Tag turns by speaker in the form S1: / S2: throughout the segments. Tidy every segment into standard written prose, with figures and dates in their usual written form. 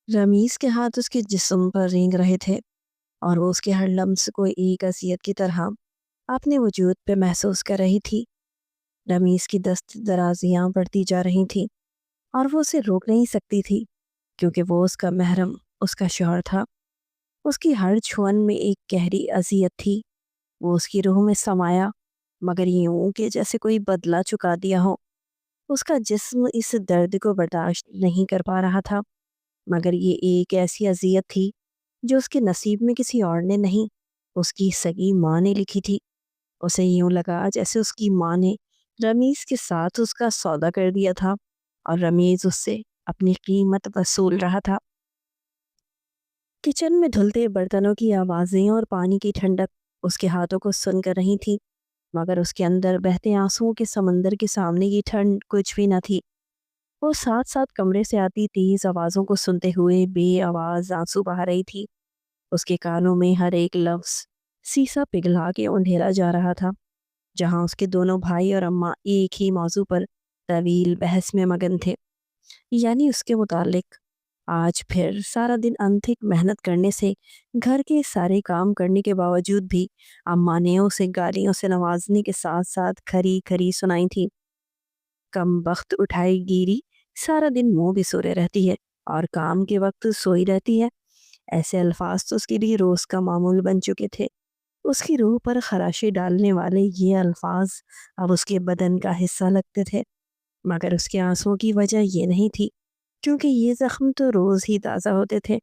S1: رمیز کے ہاتھ اس کے جسم پر رینگ رہے تھے اور وہ اس کے ہر لمس کو ایک اذیت کی طرح اپنے وجود پہ محسوس کر رہی تھی۔ رمیز کی دست درازیاں بڑھتی جا رہی تھیں اور وہ اسے روک نہیں سکتی تھی کیونکہ وہ اس کا محرم، اس کا شوہر تھا۔ اس کی ہر چھون میں ایک گہری اذیت تھی۔ وہ اس کی روح میں سمایا مگر یوں کہ جیسے کوئی بدلہ چکا دیا ہو۔ اس کا جسم اس درد کو برداشت نہیں کر پا رہا تھا، مگر یہ ایک ایسی اذیت تھی جو اس کے نصیب میں کسی اور نے نہیں، اس کی سگی ماں نے لکھی تھی۔ اسے یوں لگا جیسے اس کی ماں نے رمیز کے ساتھ اس کا سودا کر دیا تھا اور رمیز اس سے اپنی قیمت وصول رہا تھا۔ کچن میں دھلتے برتنوں کی آوازیں اور پانی کی ٹھنڈک اس کے ہاتھوں کو سن کر رہی تھی، مگر اس کے اندر بہتے آنسوؤں کے سمندر کے سامنے کی ٹھنڈ کچھ بھی نہ تھی۔ وہ ساتھ ساتھ کمرے سے آتی تیز آوازوں کو سنتے ہوئے بے آواز آنسو بہا رہی تھی۔ اس کے کانوں میں ہر ایک لفظ سیسا پگھلا کے اندھیرا جا رہا تھا۔ جہاں اس کے دونوں بھائی اور اماں ایک ہی موضوع پر طویل بحث میں مگن تھے، یعنی اس کے متعلق۔ آج پھر سارا دن انتھک محنت کرنے سے گھر کے سارے کام کرنے کے باوجود بھی اماں نے اسے گالیوں سے نوازنے کے ساتھ ساتھ کھری کھری سنائی تھی۔ کم بخت اٹھائی گیری، سارا دن منہ بھی سورے رہتی ہے اور کام کے وقت سوئی رہتی ہے۔ ایسے الفاظ تو اس کے لیے روز کا معمول بن چکے تھے۔ اس کی روح پر خراشی ڈالنے والے یہ الفاظ اب اس کے بدن کا حصہ لگتے تھے، مگر اس کے آنسوؤں کی وجہ یہ نہیں تھی، کیونکہ یہ زخم تو روز ہی تازہ ہوتے تھے۔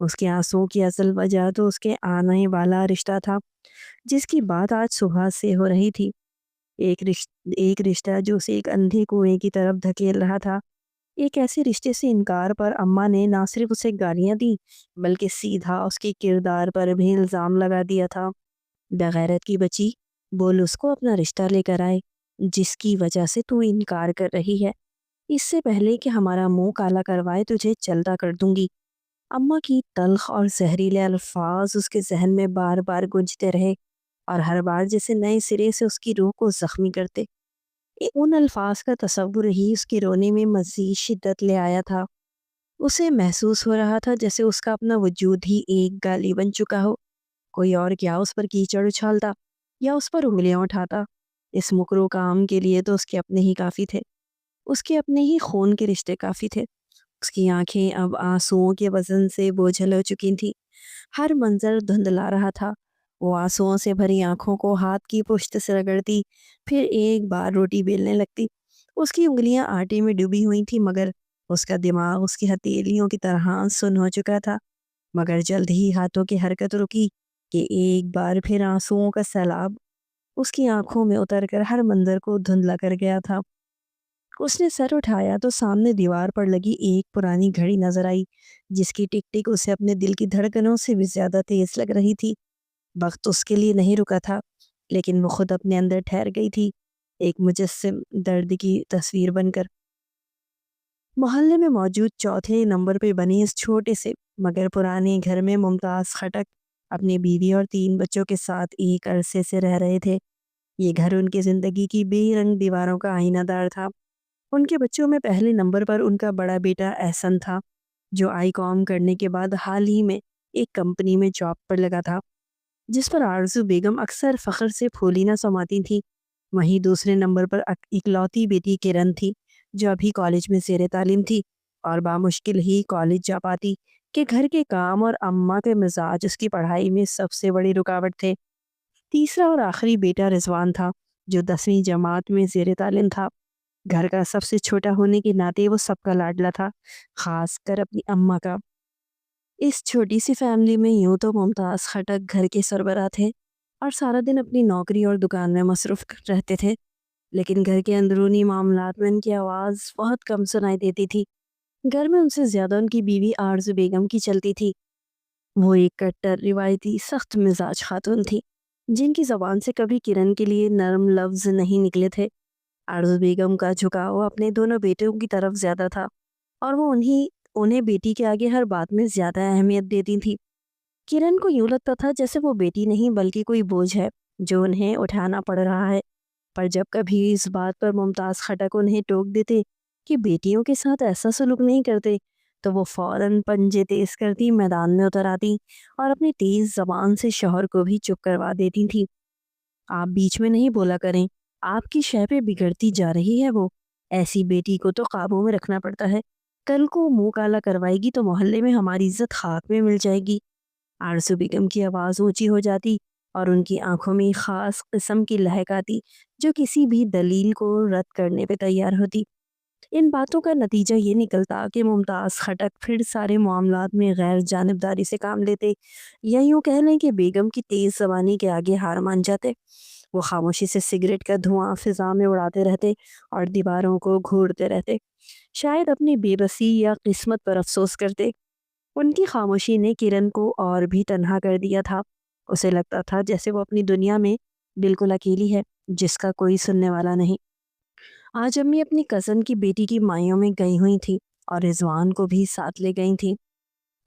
S1: اس کے آنسوؤں کی اصل وجہ تو اس کے آنے والا رشتہ تھا، جس کی بات آج صبح سے ہو رہی تھی۔ ایک رشتہ جو اسے ایک اندھے کنویں کی طرف دھکیل رہا تھا۔ ایک ایسے رشتے سے انکار پر اماں نے نہ صرف اسے گالیاں دی بلکہ سیدھا اس کے کردار پر بھی الزام لگا دیا تھا۔ بغیرت کی بچی، بول اس کو اپنا رشتہ لے کر آئے جس کی وجہ سے تو انکار کر رہی ہے۔ اس سے پہلے کہ ہمارا منہ کالا کروائے تجھے چلتا کر دوں گی۔ اماں کی تلخ اور زہریلے الفاظ اس کے ذہن میں بار بار گونجتے رہے اور ہر بار جیسے نئے سرے سے اس کی روح کو زخمی کرتے۔ ان الفاظ کا تصور ہی اس کے رونے میں مزید شدت لے آیا تھا۔ اسے محسوس ہو رہا تھا جیسے اس کا اپنا وجود ہی ایک گالی بن چکا ہو۔ کوئی اور کیا اس پر کیچڑ اچھالتا یا اس پر انگلیاں اٹھاتا۔ اس مکرو کام کے لیے تو اس کے اپنے ہی کافی تھے، اس کے اپنے ہی خون کے رشتے کافی تھے۔ اس کی آنکھیں اب آنسوؤں کے وزن سے بوجھل ہو چکی تھیں۔ ہر منظر دھندلا رہا تھا۔ وہ آنسوؤں سے بھری آنکھوں کو ہاتھ کی پشت سے رگڑتی، پھر ایک بار روٹی بیلنے لگتی۔ اس کی انگلیاں آٹے میں ڈوبی ہوئی تھی، مگر اس کا دماغ اس کی ہتھیلیوں کی طرح سن ہو چکا تھا۔ مگر جلد ہی ہاتھوں کی حرکت رکی کہ ایک بار پھر آنسوؤں کا سیلاب اس کی آنکھوں میں اتر کر ہر منظر کو دھندلا کر گیا تھا۔ اس نے سر اٹھایا تو سامنے دیوار پر لگی ایک پرانی گھڑی نظر آئی، جس کی ٹک ٹک اسے اپنے دل کی دھڑکنوں سے بھی زیادہ تیز لگ رہی تھی۔ وقت اس کے لیے نہیں رکا تھا، لیکن وہ خود اپنے اندر ٹھہر گئی تھی، ایک مجسم درد کی تصویر بن کر۔ محلے میں موجود چوتھے نمبر پہ بنے اس چھوٹے سے مگر پرانے گھر میں ممتاز خٹک اپنی بیوی اور 3 بچوں کے ساتھ ایک عرصے سے رہ رہے تھے۔ یہ گھر ان کی زندگی کی بے رنگ دیواروں کا آئینہ دار تھا۔ ان کے بچوں میں پہلے نمبر پر ان کا بڑا بیٹا احسن تھا، جو آئی کام کرنے کے بعد حال ہی میں ایک کمپنی میں جاب پر لگا تھا، جس پر آرزو بیگم اکثر فخر سے پھولی نہ سماتی تھی۔ وہیں دوسرے نمبر پر اکلوتی بیٹی کرن تھی، جو ابھی کالج میں زیر تعلیم تھی اور بامشکل ہی کالج جا پاتی کہ گھر کے کام اور اماں کے مزاج اس کی پڑھائی میں سب سے بڑی رکاوٹ تھے۔ تیسرا اور آخری بیٹا رضوان تھا، جو 10ویں جماعت میں زیر تعلیم تھا۔ گھر کا سب سے چھوٹا ہونے کے ناطے وہ سب کا لاڈلا تھا، خاص کر اپنی اماں کا۔ اس چھوٹی سی فیملی میں یوں تو ممتاز خٹک گھر کے سربراہ تھے اور سارا دن اپنی نوکری اور دکان میں مصروف رہتے تھے، لیکن گھر کے اندرونی معاملات میں ان کی آواز بہت کم سنائی دیتی تھی۔ گھر میں ان سے زیادہ ان کی بیوی آرزو بیگم کی چلتی تھی۔ وہ ایک کٹر روایتی سخت مزاج خاتون تھی، جن کی زبان سے کبھی کرن کے لیے نرم لفظ نہیں نکلے تھے۔ آرزو بیگم کا جھکاؤ اپنے دونوں بیٹوں کی طرف زیادہ تھا اور وہ انہیں بیٹی کے آگے ہر بات میں زیادہ اہمیت دیتی تھی۔ کرن کو یوں لگتا تھا جیسے وہ بیٹی نہیں بلکہ کوئی بوجھ ہے جو انہیں اٹھانا پڑ رہا ہے، پر جب کبھی اس بات پر ممتاز خٹک انہیں ٹوک دیتے کہ بیٹیوں کے ساتھ ایسا سلوک نہیں کرتے، تو وہ فوراً پنجے تیز کرتی میدان میں اتر آتی اور اپنی تیز زبان سے شوہر کو بھی چپ کروا دیتی تھی۔ آپ بیچ میں نہیں بولا کریں، آپ کی شے پہ بگڑتی جا رہی ہے وہ، ایسی بیٹی کو تو قابو میں رکھنا پڑتا ہے، کل کو منہ کالا کروائے گی تو محلے میں ہماری عزت خاک میں مل جائے گی۔ آرزو بیگم کی آواز اونچی ہو جاتی اور ان کی آنکھوں میں خاص قسم کی لہک آتی جو کسی بھی دلیل کو رد کرنے پہ تیار ہوتی۔ ان باتوں کا نتیجہ یہ نکلتا کہ ممتاز خٹک پھر سارے معاملات میں غیر جانبداری سے کام لیتے، یا یوں کہہ لیں کہ بیگم کی تیز زبانی کے آگے ہار مان جاتے۔ وہ خاموشی سے سگریٹ کا دھواں فضا میں اڑاتے رہتے اور دیواروں کو گھورتے رہتے، شاید اپنی بے بسی یا قسمت پر افسوس کرتے۔ ان کی خاموشی نے کرن کو اور بھی تنہا کر دیا تھا۔ اسے لگتا تھا جیسے وہ اپنی دنیا میں بالکل اکیلی ہے، جس کا کوئی سننے والا نہیں۔ آج امی اپنی کزن کی بیٹی کی مائیوں میں گئی ہوئی تھی اور رضوان کو بھی ساتھ لے گئی تھی۔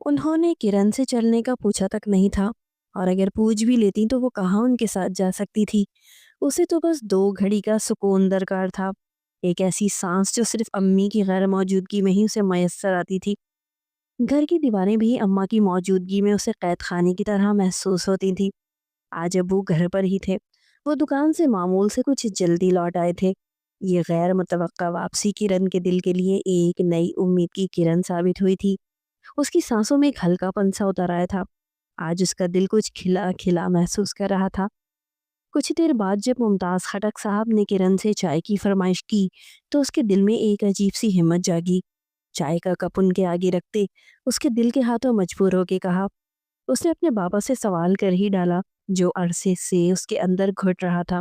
S1: انہوں نے کرن سے چلنے کا پوچھا تک نہیں تھا، اور اگر پوچھ بھی لیتی تو وہ کہاں ان کے ساتھ جا سکتی تھی۔ اسے تو بس 2 گھڑی کا سکون درکار تھا، ایک ایسی سانس جو صرف امی کی غیر موجودگی میں ہی اسے میسر آتی تھی۔ گھر کی دیواریں بھی اماں کی موجودگی میں اسے قید خانے کی طرح محسوس ہوتی تھی۔ آج ابو گھر پر ہی تھے، وہ دکان سے معمول سے کچھ جلدی لوٹ آئے تھے۔ یہ غیر متوقع واپسی کرن کے دل کے لیے ایک نئی امید کی کرن ثابت ہوئی تھی۔ اس کی سانسوں میں ایک ہلکا پن سا اتر آیا تھا، آج اس کا دل کچھ کھلا کھلا محسوس کر رہا تھا۔ کچھ دیر بعد جب ممتاز خٹک صاحب نے کرن سے چائے کی فرمائش کی تو اس کے دل میں ایک عجیب سی ہمت جاگی۔ چائے کا کپ ان کے آگے رکھتے اس کے دل کے ہاتھوں مجبور ہو کے کہا۔ اس نے اپنے بابا سے سوال کر ہی ڈالا جو عرصے سے اس کے اندر گھٹ رہا تھا،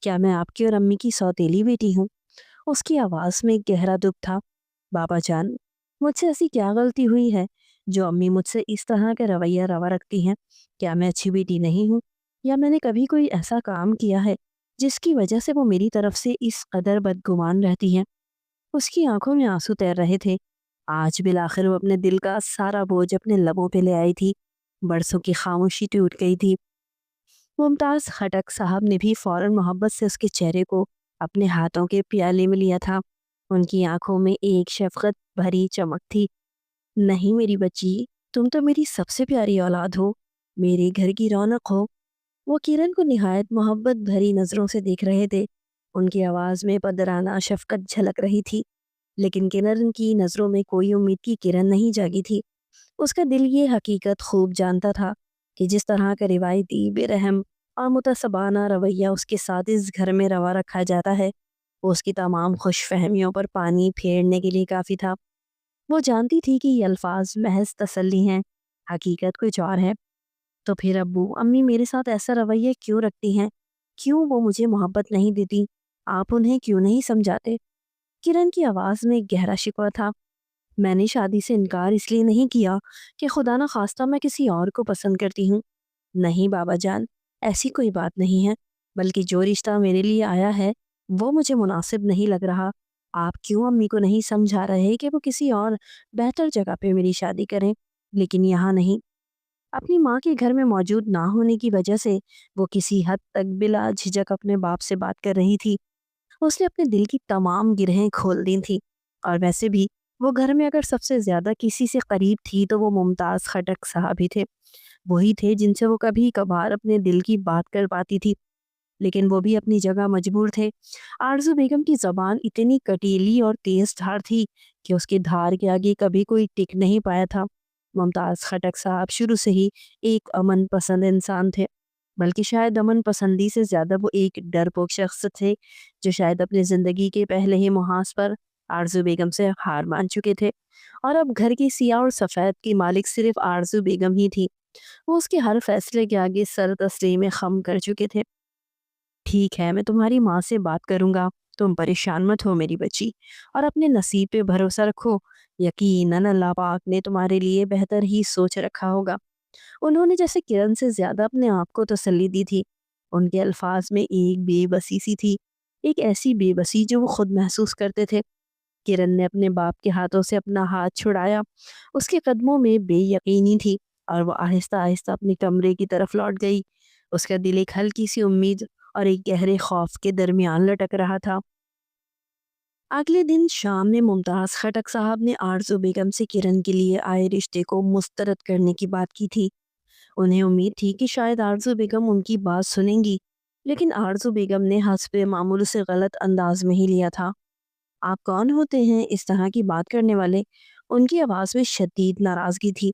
S1: کیا میں آپ کی اور امی کی سوتیلی بیٹی ہوں؟ اس کی آواز میں گہرا دکھ تھا۔ بابا جان، مجھ سے ایسی کیا غلطی ہوئی ہے جو امی مجھ سے اس طرح کا رویہ روا رکھتی ہیں؟ کیا میں اچھی بیٹی نہیں ہوں، یا میں نے کبھی کوئی ایسا کام کیا ہے جس کی وجہ سے وہ میری طرف سے اس قدر بدگمان رہتی ہیں؟ اس کی آنکھوں میں آنسو تیر رہے تھے۔ آج بالآخر وہ اپنے دل کا سارا بوجھ اپنے لبوں پہ لے آئی تھی، برسوں کی خاموشی ٹوٹ گئی تھی۔ ممتاز خٹک صاحب نے بھی فوراً محبت سے اس کے چہرے کو اپنے ہاتھوں کے پیالے میں لیا تھا۔ ان کی آنکھوں میں ایک شفقت بھری چمک تھی۔ نہیں میری بچی، تم تو میری سب سے پیاری اولاد ہو، میرے گھر کی رونق ہو۔ وہ کرن کو نہایت محبت بھری نظروں سے دیکھ رہے تھے، ان کی آواز میں پدرانہ شفقت جھلک رہی تھی، لیکن کرن کی نظروں میں کوئی امید کی کرن نہیں جاگی تھی۔ اس کا دل یہ حقیقت خوب جانتا تھا کہ جس طرح کا روایتی بے رحم اور متعصبانہ رویہ اس کے ساتھ اس گھر میں روا رکھا جاتا ہے، وہ اس کی تمام خوش فہمیوں پر پانی پھیرنے کے لیے کافی تھا۔ وہ جانتی تھی کہ یہ الفاظ محض تسلی ہیں، حقیقت کچھ اور ہے۔ تو پھر ابو امی میرے ساتھ ایسا رویہ کیوں رکھتی ہیں؟ کیوں وہ مجھے محبت نہیں دیتی؟ آپ انہیں کیوں نہیں سمجھاتے؟ کرن کی آواز میں گہرا شکوہ تھا۔ میں نے شادی سے انکار اس لیے نہیں کیا کہ خدا نہ خواستہ میں کسی اور کو پسند کرتی ہوں۔ نہیں بابا جان، ایسی کوئی بات نہیں ہے، بلکہ جو رشتہ میرے لیے آیا ہے وہ مجھے مناسب نہیں لگ رہا۔ آپ کیوں امی کو نہیں سمجھا رہے کہ وہ کسی اور بہتر جگہ پہ میری شادی کریں، لیکن یہاں نہیں؟ اپنی ماں کے گھر میں موجود نہ ہونے کی وجہ سے وہ کسی حد تک بلا جھجک اپنے باپ سے بات کر رہی تھی۔ اس نے اپنے دل کی تمام گرہیں کھول دی تھی، اور ویسے بھی وہ گھر میں اگر سب سے زیادہ کسی سے قریب تھی تو وہ ممتاز خٹک صاحب ہی تھے۔ وہی تھے جن سے وہ کبھی کبھار اپنے دل کی بات کر پاتی تھی، لیکن وہ بھی اپنی جگہ مجبور تھے۔ آرزو بیگم کی زبان اتنی کٹیلی اور تیز دھار تھی کہ اس کی دھار کے آگے کبھی کوئی ٹک نہیں پایا تھا۔ ممتاز خٹک صاحب شروع سے ہی ایک امن پسند انسان تھے، بلکہ شاید امن پسندی سے زیادہ وہ ایک ڈرپوک شخص تھے جو شاید اپنی زندگی کے پہلے ہی محاذ پر آرزو بیگم سے ہار مان چکے تھے، اور اب گھر کی سیاہ اور سفید کی مالک صرف آرزو بیگم ہی تھی۔ وہ اس کے ہر فیصلے کے آگے سر تسلیم خم کر چکے تھے۔ ٹھیک ہے، میں تمہاری ماں سے بات کروں گا، تم پریشان مت ہو میری بچی، اور اپنے نصیب پہ بھروسہ رکھو، یقیناً اللہ پاک نے تمہارے لیے بہتر ہی سوچ رکھا ہوگا۔ انہوں نے جیسے کرن سے زیادہ اپنے آپ کو تسلی دی تھی۔ ان کے الفاظ میں ایک بے بسی سی تھی، ایک ایسی بے بسی جو وہ خود محسوس کرتے تھے۔ کرن نے اپنے باپ کے ہاتھوں سے اپنا ہاتھ چھڑایا، اس کے قدموں میں بے یقینی تھی، اور وہ آہستہ آہستہ اپنے کمرے کی طرف لوٹ گئی۔ اس کا دل ایک ہلکی سی امید اور ایک گہرے خوف کے درمیان لٹک رہا تھا۔ اگلے دن شام میں ممتاز خٹک صاحب نے آرزو بیگم سے کرن کے لیے آئے رشتے کو مسترد کرنے کی بات کی تھی۔ انہیں امید تھی کہ شاید آرزو بیگم ان کی بات سنیں گی، لیکن آرزو بیگم نے حسب معمول سے غلط انداز میں ہی لیا تھا۔ آپ کون ہوتے ہیں اس طرح کی بات کرنے والے؟ ان کی آواز میں شدید ناراضگی تھی۔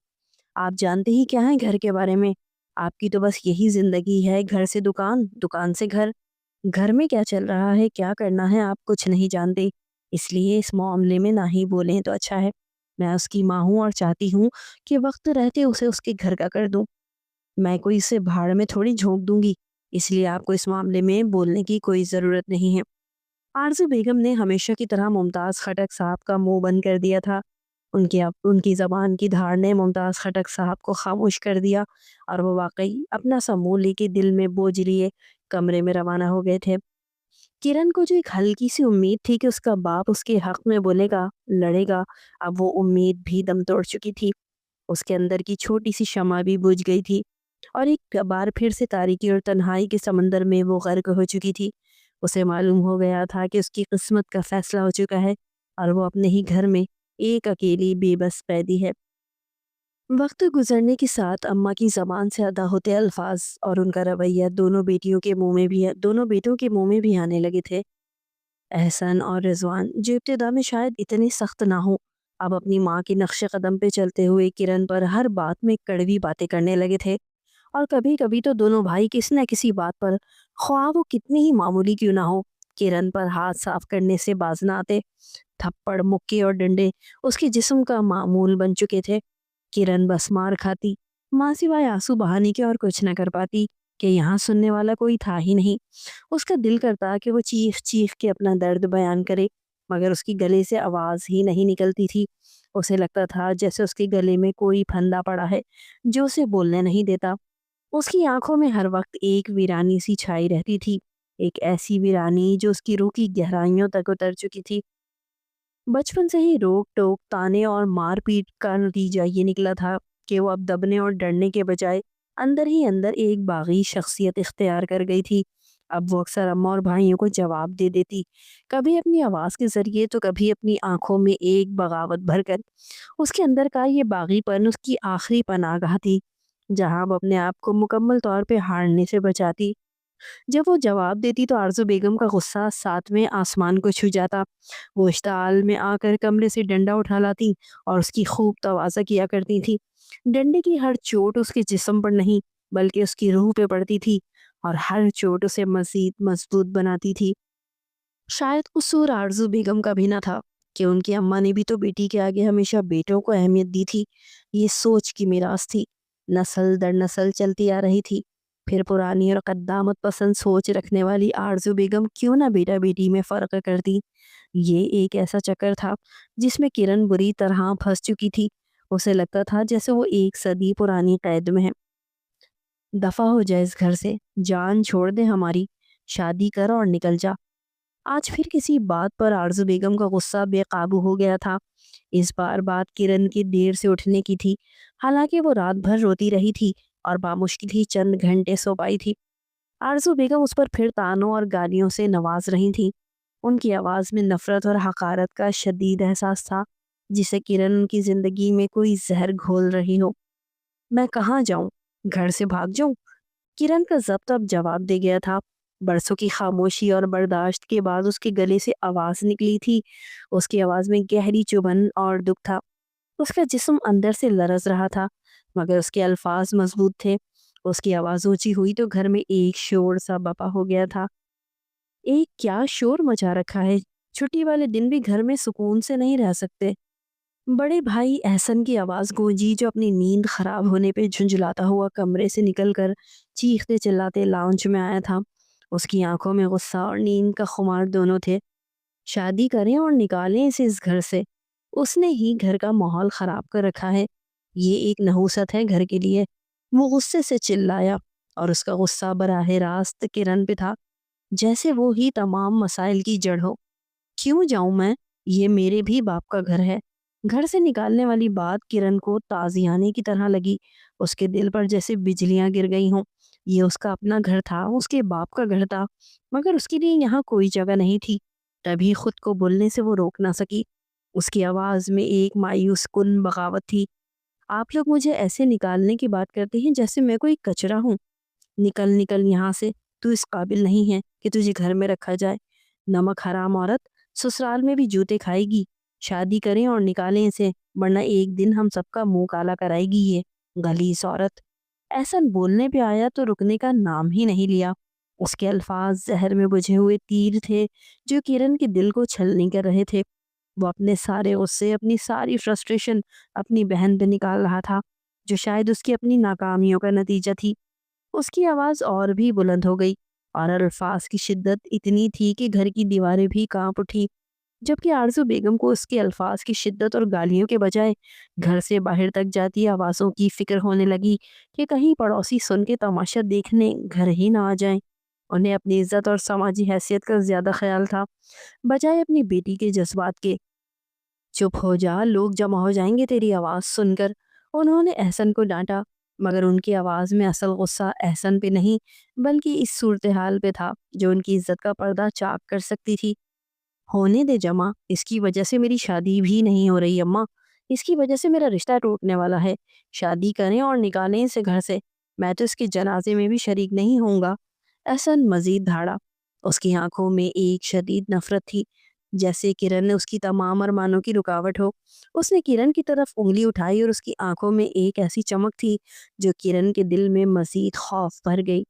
S1: آپ جانتے ہی کیا ہیں گھر کے بارے میں؟ آپ کی تو بس یہی زندگی ہے، گھر سے دکان، دکان سے گھر۔ گھر میں کیا چل رہا ہے، کیا کرنا ہے، آپ کچھ نہیں جانتے، اس لیے اس معاملے میں نہ ہی بولیں تو اچھا ہے۔ میں اس کی ماں ہوں اور چاہتی ہوں کہ وقت رہتے اسے اس کے گھر کا کر دوں۔ میں کوئی اسے بھاڑ میں تھوڑی جھونک دوں گی، اس لیے آپ کو اس معاملے میں بولنے کی کوئی ضرورت نہیں ہے۔ آرزو بیگم نے ہمیشہ کی طرح ممتاز خٹک صاحب کا منہ بند کر دیا تھا۔ ان کی زبان کی دھاڑ نے ممتاز خٹک صاحب کو خاموش کر دیا، اور وہ واقعی اپنا سا منہ لے کے دل میں بوجھ لیے کمرے میں روانہ ہو گئے تھے۔ کرن کو جو ایک ہلکی سی امید تھی کہ اس کا باپ اس کے حق میں بولے گا، لڑے گا، اب وہ امید بھی دم توڑ چکی تھی۔ اس کے اندر کی چھوٹی سی شمع بھی بجھ گئی تھی، اور ایک بار پھر سے تاریکی اور تنہائی کے سمندر میں وہ غرق ہو چکی تھی۔ اسے معلوم ہو گیا تھا کہ اس کی قسمت کا فیصلہ ہو چکا ہے، اور وہ اپنے ہی گھر میں ایک اکیلی بے بس قیدی ہے۔ وقت گزرنے کے ساتھ اماں کی زبان سے ادا ہوتے الفاظ اور ان کا رویہ دونوں بیٹوں کے منہ میں بھی آنے لگے تھے۔ احسن اور رضوان، جو ابتدا میں شاید اتنے سخت نہ ہوں، اب اپنی ماں کے نقش قدم پہ چلتے ہوئے کرن پر ہر بات میں کڑوی باتیں کرنے لگے تھے۔ اور کبھی کبھی تو دونوں بھائی کسی نہ کسی بات پر، خواہ وہ کتنی ہی معمولی کیوں نہ ہو، کرن پر ہاتھ صاف کرنے سے باز نہ آتے۔ تھپڑ، مکے اور ڈنڈے اس کے جسم کا معمول بن چکے تھے۔ کرن بس مار کھاتی، ماں سوائے آنسو بہانے کے اور کچھ نہ کر پاتی، کہ یہاں سننے والا کوئی تھا ہی نہیں۔ اس کا دل کرتا کہ وہ چیخ چیخ کے اپنا درد بیان کرے، مگر اس کی گلے سے آواز ہی نہیں نکلتی تھی۔ اسے لگتا تھا جیسے اس کے گلے میں کوئی پھندا پڑا ہے جو اسے بولنے نہیں دیتا۔ اس کی آنکھوں میں ہر وقت ایک ویرانی سی چھائی رہتی تھی، ایک ایسی ویرانی جو اس کی روح کی گہرائیوں تک اتر چکی تھی۔ بچپن سے ہی روک ٹوک، تانے اور مار پیٹ کا نتیجہ یہ نکلا تھا کہ وہ اب دبنے اور ڈرنے کے بجائے اندر ہی اندر ایک باغی شخصیت اختیار کر گئی تھی۔ اب وہ اکثر اماں اور بھائیوں کو جواب دے دیتی، کبھی اپنی آواز کے ذریعے تو کبھی اپنی آنکھوں میں ایک بغاوت بھر کر۔ اس کے اندر کا یہ باغی پن اس کی آخری پناہ گاہ تھی، جہاں وہ اپنے آپ کو مکمل طور پہ ہارنے سے بچاتی۔ جب وہ جواب دیتی تو آرزو بیگم کا غصہ ساتویں آسمان کو چھو جاتا۔ وہ اشتعال میں آ کر کمرے سے ڈنڈا اٹھا لاتی اور اس کی خوب توازہ کیا کرتی تھی۔ ڈنڈے کی ہر چوٹ اس کے جسم پر نہیں بلکہ اس کی روح پہ پڑتی تھی، اور ہر چوٹ اسے مزید مضبوط بناتی تھی۔ شاید قصور آرزو بیگم کا بھی نہ تھا کہ ان کی اماں نے بھی تو بیٹی کے آگے ہمیشہ بیٹوں کو اہمیت دی تھی۔ یہ سوچ کی میراث تھی، نسل در نسل چلتی آ رہی تھی۔ پھر پرانی اور قدامت پسند سوچ رکھنے والی آرزو بیگم کیوں نہ بیٹا بیٹی میں فرق کرتی؟ یہ ایک ایسا چکر تھا جس میں کرن بری طرح پھنس چکی تھی۔ اسے لگتا تھا جیسے وہ ایک صدی پرانی قید میں ہے۔ دفع ہو جائے اس گھر سے، جان چھوڑ دے ہماری، شادی کر اور نکل جا۔ آج پھر کسی بات پر آرزو بیگم کا غصہ بے قابو ہو گیا تھا۔ اس بار بات کرن کی دیر سے اٹھنے کی تھی، حالانکہ وہ رات بھر روتی رہی تھی اور بامشکل ہی چند گھنٹے سو پائی تھی۔ آرزو بیگم اس پر پھر تانوں اور گالیوں سے نواز رہی تھی۔ ان کی آواز میں نفرت اور حقارت کا شدید احساس تھا، جسے کرن کی زندگی میں کوئی زہر گھول رہی ہو۔ میں کہاں جاؤں؟ گھر سے بھاگ جاؤں؟ کرن کا ضبط اب جواب دے گیا تھا۔ برسوں کی خاموشی اور برداشت کے بعد اس کے گلے سے آواز نکلی تھی۔ اس کی آواز میں گہری چبھن اور دکھ تھا۔ اس کا جسم اندر سے لرز رہا تھا، مگر اس کے الفاظ مضبوط تھے۔ اس کی آواز اونچی ہوئی تو گھر میں ایک شور سا بپا ہو گیا تھا۔ ایک کیا شور مچا رکھا ہے؟ چھٹی والے دن بھی گھر میں سکون سے نہیں رہ سکتے؟ بڑے بھائی احسن کی آواز گونجی، جو اپنی نیند خراب ہونے پہ جھنجھلاتا ہوا کمرے سے نکل کر چیختے چلاتے لاؤنج میں آیا تھا۔ اس کی آنکھوں میں غصہ اور نیند کا خمار دونوں تھے۔ شادی کریں اور نکالیں اسے اس گھر سے، اس نے ہی گھر کا ماحول خراب کر رکھا ہے، یہ ایک نحوست ہے گھر کے لیے۔ وہ غصے سے چلایا، اور اس کا غصہ براہ راست کرن پہ تھا، جیسے وہ ہی تمام مسائل کی جڑ ہو۔ کیوں جاؤں میں؟ یہ میرے بھی باپ کا گھر ہے۔ گھر سے نکالنے والی بات کرن کو تازیانے کی طرح لگی۔ اس کے دل پر جیسے بجلیاں گر گئی ہوں۔ یہ اس کا اپنا گھر تھا، اس کے باپ کا گھر تھا، مگر اس کے لیے یہاں کوئی جگہ نہیں تھی۔ تبھی خود کو بولنے سے وہ روک نہ سکی۔ اس کی آواز میں ایک مایوس کن بغاوت تھی۔ آپ لوگ مجھے ایسے نکالنے کی بات کرتے ہیں جیسے میں کوئی کچرا ہوں۔ نکل نکل یہاں سے، تو اس قابل نہیں ہے کہ تجھے گھر میں رکھا جائے۔ نمک حرام عورت، سسرال میں بھی جوتے کھائے گی۔ شادی کریں اور نکالیں اسے، ورنہ ایک دن ہم سب کا منہ کالا کرائے گی یہ غلیظ عورت۔ احسن بولنے پہ آیا تو رکنے کا نام ہی نہیں لیا۔ اس کے الفاظ زہر میں بجھے ہوئے تیر تھے جو کرن کے دل کو چھلنی کر رہے تھے۔ وہ اپنے سارے غصے، اپنی ساری فرسٹریشن اپنی بہن پہ نکال رہا تھا، جو شاید اس کی اپنی ناکامیوں کا نتیجہ تھی۔ اس کی آواز اور بھی بلند ہو گئی اور الفاظ کی شدت اتنی تھی کہ گھر کی دیواریں بھی کانپ اٹھی، جبکہ آرزو بیگم کو اس کے الفاظ کی شدت اور گالیوں کے بجائے گھر سے باہر تک جاتی آوازوں کی فکر ہونے لگی کہ کہیں پڑوسی سن کے تماشا دیکھنے گھر ہی نہ آ جائیں۔ انہیں اپنی عزت اور سماجی حیثیت کا زیادہ خیال تھا بجائے اپنی بیٹی کے جذبات کے۔ چپ ہو جا، لوگ جمع ہو جائیں گے تیری آواز سن کر، انہوں نے احسن کو ڈانٹا، مگر ان کی آواز میں اصل غصہ احسن پہ نہیں بلکہ اس صورتحال پہ تھا جو ان کی عزت کا پردہ چاک کر سکتی تھی۔ ہونے دے جمع، اس کی وجہ سے میری شادی بھی نہیں ہو رہی اماں، اس کی وجہ سے میرا رشتہ ٹوٹنے والا ہے۔ شادی کریں اور نکالیں اسے گھر سے، میں تو اس کے جنازے میں بھی شریک نہیں ہوں گا۔ احسن مزید دھاڑا۔ اس کی آنکھوں میں ایک شدید نفرت تھی، جیسے کرن اس کی تمام ارمانوں کی رکاوٹ ہو۔ اس نے کرن کی طرف انگلی اٹھائی اور اس کی آنکھوں میں ایک ایسی چمک تھی جو کرن کے دل میں مزید خوف بھر گئی۔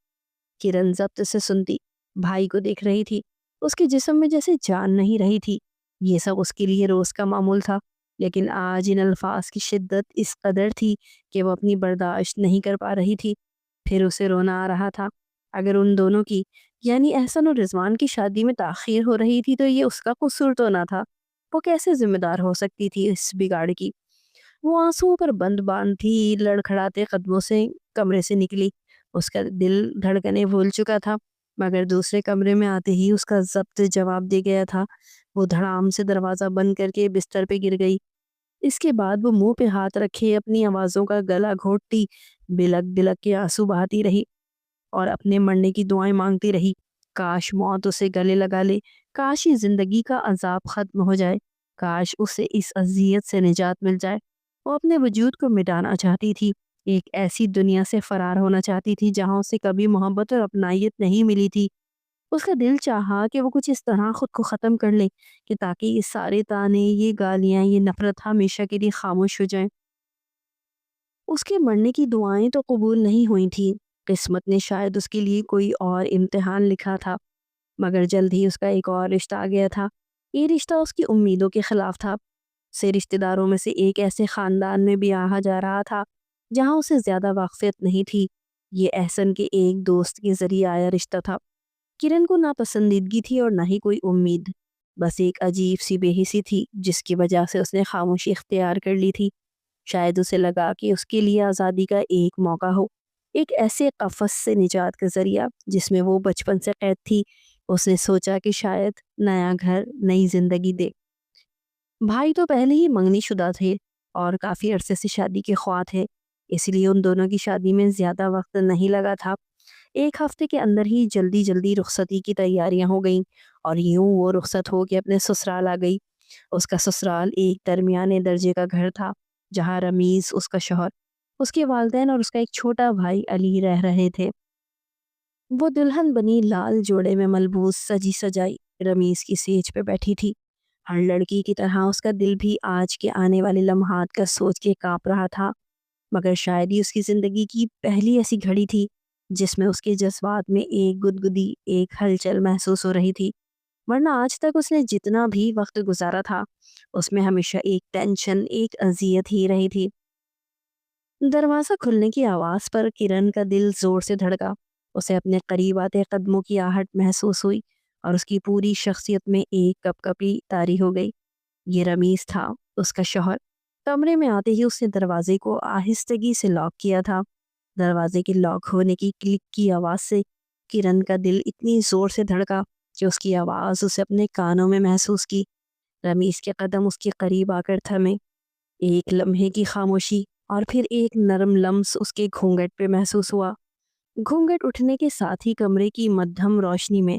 S1: کرن ضبط سے سنتی، بھائی کو دیکھ رہی تھی، اس کے جسم میں جیسے جان نہیں رہی تھی۔ یہ سب اس کے لیے روز کا معمول تھا، لیکن آج ان الفاظ کی شدت اس قدر تھی کہ وہ اپنی برداشت نہیں کر پا رہی تھی۔ پھر اسے رونا آ رہا تھا۔ اگر ان دونوں کی، یعنی احسن اور رضوان کی شادی میں تاخیر ہو رہی تھی تو یہ اس کا قصور تو نہ تھا۔ وہ کیسے ذمہ دار ہو سکتی تھی اس بگاڑ کی؟ وہ آنسوؤں پر بند باندھی لڑکھڑاتے قدموں سے کمرے سے نکلی۔ اس کا دل دھڑکنے بھول چکا تھا، مگر دوسرے کمرے میں آتے ہی اس کا ضبط جواب دے گیا تھا۔ وہ دھڑام سے دروازہ بند کر کے بستر پہ گر گئی۔ اس کے بعد وہ منہ پہ ہاتھ رکھے اپنی آوازوں کا گلا گھونٹتی، بلک بلک کے آنسو بہاتی رہی اور اپنے مرنے کی دعائیں مانگتی رہی۔ کاش موت اسے گلے لگا لے، کاش یہ زندگی کا عذاب ختم ہو جائے، کاش اسے اس اذیت سے نجات مل جائے۔ وہ اپنے وجود کو مٹانا چاہتی تھی، ایک ایسی دنیا سے فرار ہونا چاہتی تھی جہاں اسے کبھی محبت اور اپنائیت نہیں ملی تھی۔ اس کا دل چاہا کہ وہ کچھ اس طرح خود کو ختم کر لے کہ تاکہ یہ سارے تانے، یہ گالیاں، یہ نفرت ہمیشہ کے لیے خاموش ہو جائیں۔ اس کے مرنے کی دعائیں تو قبول نہیں ہوئی تھیں، قسمت نے شاید اس کے لیے کوئی اور امتحان لکھا تھا۔ مگر جلد ہی اس کا ایک اور رشتہ آ گیا تھا۔ یہ رشتہ اس کی امیدوں کے خلاف تھا۔ سے رشتہ داروں میں سے ایک ایسے خاندان میں بھی آہا جا رہا تھا جہاں اسے زیادہ واقفیت نہیں تھی۔ یہ احسن کے ایک دوست کے ذریعے آیا رشتہ تھا۔ کرن کو نہ پسندیدگی تھی اور نہ ہی کوئی امید، بس ایک عجیب سی بے حسی تھی جس کی وجہ سے اس نے خاموشی اختیار کر لی تھی۔ شاید اسے لگا کہ اس کے لیے آزادی کا ایک موقع ہو، ایک ایسے قفس سے نجات کا ذریعہ جس میں وہ بچپن سے قید تھی۔ اس نے سوچا کہ شاید نیا گھر، نئی زندگی دے۔ بھائی تو پہلے ہی منگنی شدہ تھے اور کافی عرصے سے شادی کے خواہاں تھے، اس لیے ان دونوں کی شادی میں زیادہ وقت نہیں لگا تھا۔ ایک ہفتے کے اندر ہی جلدی جلدی رخصتی کی تیاریاں ہو گئیں اور یوں وہ رخصت ہو کے اپنے سسرال آ گئی۔ اس کا سسرال ایک درمیانے درجے کا گھر تھا جہاں رمیز، اس کا شوہر، اس کے والدین اور اس کا ایک چھوٹا بھائی علی رہ رہے تھے۔ وہ دلہن بنی لال جوڑے میں ملبوس سجی سجائی رمیز کی سیج پہ بیٹھی تھی۔ ہر لڑکی کی طرح اس کا دل بھی آج کے آنے والے لمحات کا سوچ کے کانپ رہا تھا، مگر شاید ہی اس کی زندگی کی پہلی ایسی گھڑی تھی جس میں اس کے جذبات میں ایک گدگدی، ایک ہلچل محسوس ہو رہی تھی، ورنہ آج تک اس نے جتنا بھی وقت گزارا تھا اس میں ہمیشہ ایک ٹینشن، ایک اذیت ہی رہی تھی۔ دروازہ کھلنے کی آواز پر کرن کا دل زور سے دھڑکا۔ اسے اپنے قریب آتے قدموں کی آہٹ محسوس ہوئی اور اس کی پوری شخصیت میں ایک کپ کپی طاری ہو گئی۔ یہ رمیز تھا، اس کا شوہر۔ کمرے میں آتے ہی اس نے دروازے کو آہستگی سے لاک کیا تھا۔ دروازے کے لاک ہونے کی کلک کی آواز سے کرن کا دل اتنی زور سے دھڑکا کہ اس کی آواز اسے اپنے کانوں میں محسوس کی۔ رمیز کے قدم اس کے قریب آ کر تھمے۔ ایک لمحے کی خاموشی اور پھر ایک نرم لمس اس کے گھونگھٹ پہ محسوس ہوا۔ گھونگھٹ اٹھنے کے ساتھ ہی کمرے کی مدھم روشنی میں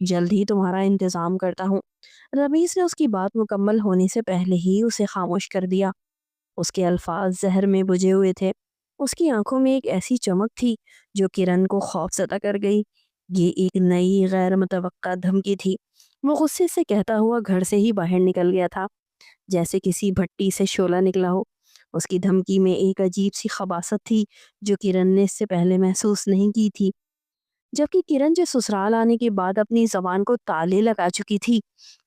S1: جلد ہی تمہارا انتظام کرتا ہوں۔ رمیز نے اس کی بات مکمل ہونے سے پہلے ہی اسے خاموش کر دیا۔ اس کے الفاظ زہر میں بجھے ہوئے تھے۔ اس کی آنکھوں میں ایک ایسی چمک تھی جو کرن کو خوف زدہ کر گئی۔ یہ ایک نئی غیر متوقع دھمکی تھی۔ وہ غصے سے کہتا ہوا گھر سے ہی باہر نکل گیا تھا، جیسے کسی بھٹی سے شعلہ نکلا ہو۔ اس کی دھمکی میں ایک عجیب سی خباثت تھی جو کرن نے اس سے پہلے محسوس نہیں کی تھی۔ جبکہ کرن جو سسرال آنے کے بعد اپنی زبان کو تالے لگا چکی تھی،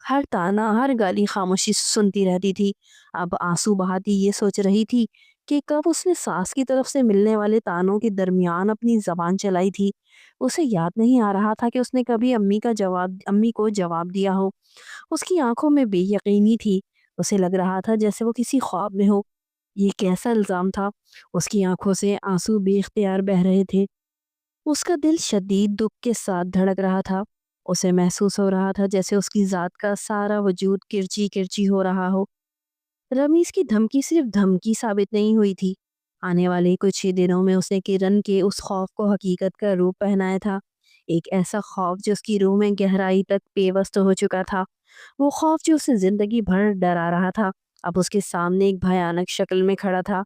S1: ہر تانا ہر گالی خاموشی سے سنتی رہتی تھی، اب آنسو بہاتی یہ سوچ رہی تھی کہ کب اس نے ساس کی طرف سے ملنے والے تانوں کے درمیان اپنی زبان چلائی تھی۔ اسے یاد نہیں آ رہا تھا کہ اس نے کبھی امی کو جواب دیا ہو۔ اس کی آنکھوں میں بے یقینی تھی۔ اسے لگ رہا تھا جیسے وہ کسی خواب میں ہو۔ یہ کیسا الزام تھا؟ اس کی آنکھوں سے آنسو بے اختیار بہہ رہے تھے۔ اس کا دل شدید دکھ کے ساتھ دھڑک رہا تھا۔ اسے محسوس ہو رہا تھا جیسے اس کی ذات کا سارا وجود کرچی کرچی ہو رہا ہو۔ رمیز کی دھمکی صرف دھمکی ثابت نہیں ہوئی تھی۔ آنے والے کچھ ہی دنوں میں اس نے کرن کے اس خوف کو حقیقت کا روپ پہنایا تھا، ایک ایسا خوف جو اس کی روح میں گہرائی تک پیوست ہو چکا تھا۔ وہ خوف جو اسے زندگی بھر ڈرا رہا تھا اب اس کے سامنے ایک بھیانک شکل میں کھڑا تھا۔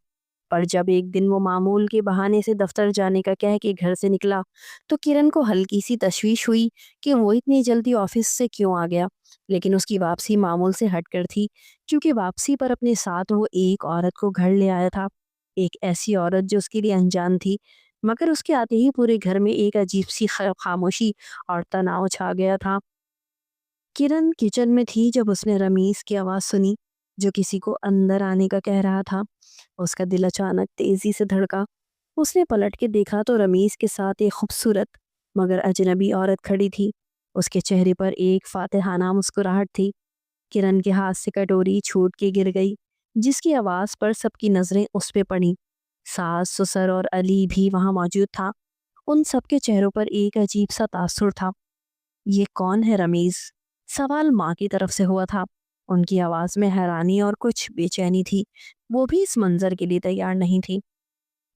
S1: پر جب ایک دن وہ معمول کے بہانے سے دفتر جانے کا کہہ کے گھر سے نکلا تو کرن کو ہلکی سی تشویش ہوئی کہ وہ اتنی جلدی آفس سے کیوں آ گیا، لیکن اس کی واپسی معمول سے ہٹ کر تھی، کیونکہ واپسی پر اپنے ساتھ وہ ایک عورت کو گھر لے آیا تھا، ایک ایسی عورت جو اس کے لیے انجان تھی، مگر اس کے آتے ہی پورے گھر میں ایک عجیب سی خاموشی اور تناؤ چھا گیا تھا۔ کرن کچن میں تھی جب اس نے رمیز کی آواز سنی جو کسی کو اندر آنے کا کہہ رہا تھا۔ اس کا دل اچانک تیزی سے دھڑکا۔ اس نے پلٹ کے دیکھا تو رمیز کے ساتھ ایک خوبصورت مگر اجنبی عورت کھڑی تھی۔ اس کے چہرے پر ایک فاتحانہ مسکراہٹ تھی۔ کرن کے ہاتھ سے کٹوری چھوٹ کے گر گئی، جس کی آواز پر سب کی نظریں اس پہ پڑیں۔ ساس، سسر اور علی بھی وہاں موجود تھا۔ ان سب کے چہروں پر ایک عجیب سا تاثر تھا۔ یہ کون ہے رمیز؟ سوال ماں کی طرف سے ہوا تھا۔ ان کی آواز میں حیرانی اور کچھ بے چینی تھی۔ وہ بھی اس منظر کے لیے تیار نہیں تھی۔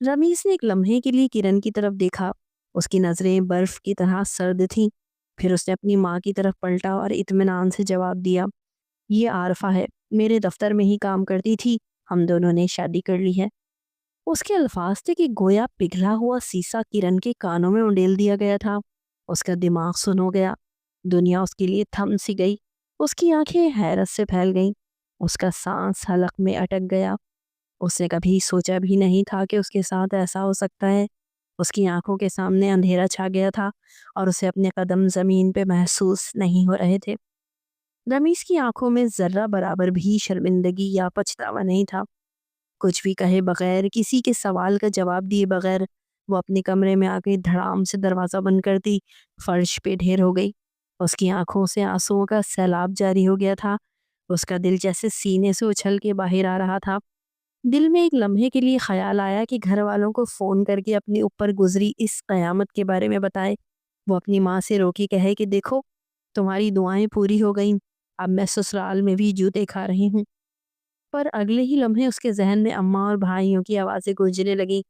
S1: رمیز نے ایک لمحے کے لیے کرن کی طرف دیکھا۔ اس کی نظریں برف کی طرح سرد تھیں۔ پھر اس نے اپنی ماں کی طرف پلٹا اور اطمینان سے جواب دیا، یہ عارفہ ہے، میرے دفتر میں ہی کام کرتی تھی، ہم دونوں نے شادی کر لی ہے۔ اس کے الفاظ تھے کہ گویا پگھلا ہوا سیسا کرن کے کانوں میں انڈیل دیا گیا تھا۔ اس کا دماغ سن ہو گیا۔ دنیا اس کے لیے تھم سی گئی۔ اس کی آنکھیں حیرت سے پھیل گئیں۔ اس کا سانس حلق میں اٹک گیا۔ اس نے کبھی سوچا بھی نہیں تھا کہ اس کے ساتھ ایسا ہو سکتا ہے۔ اس کی آنکھوں کے سامنے اندھیرا چھا گیا تھا اور اسے اپنے قدم زمین پہ محسوس نہیں ہو رہے تھے۔ رمیز کی آنکھوں میں ذرہ برابر بھی شرمندگی یا پچھتاوا نہیں تھا۔ کچھ بھی کہے بغیر، کسی کے سوال کا جواب دیے بغیر وہ اپنے کمرے میں آ کے دھڑام سے دروازہ بند کرتی فرش پہ ڈھیر ہو گئی۔ اس کی آنکھوں سے آنسوؤں کا سیلاب جاری ہو گیا تھا۔ اس کا دل جیسے سینے سے اچھل کے باہر آ رہا تھا۔ دل میں ایک لمحے کے لیے خیال آیا کہ گھر والوں کو فون کر کے اپنی اوپر گزری اس قیامت کے بارے میں بتائے۔ وہ اپنی ماں سے رو کے کہے کہ دیکھو تمہاری دعائیں پوری ہو گئیں، اب میں سسرال میں بھی جوتے کھا رہی ہوں۔ پر اگلے ہی لمحے اس کے ذہن میں اماں اور بھائیوں کی آوازیں گونجنے لگیں،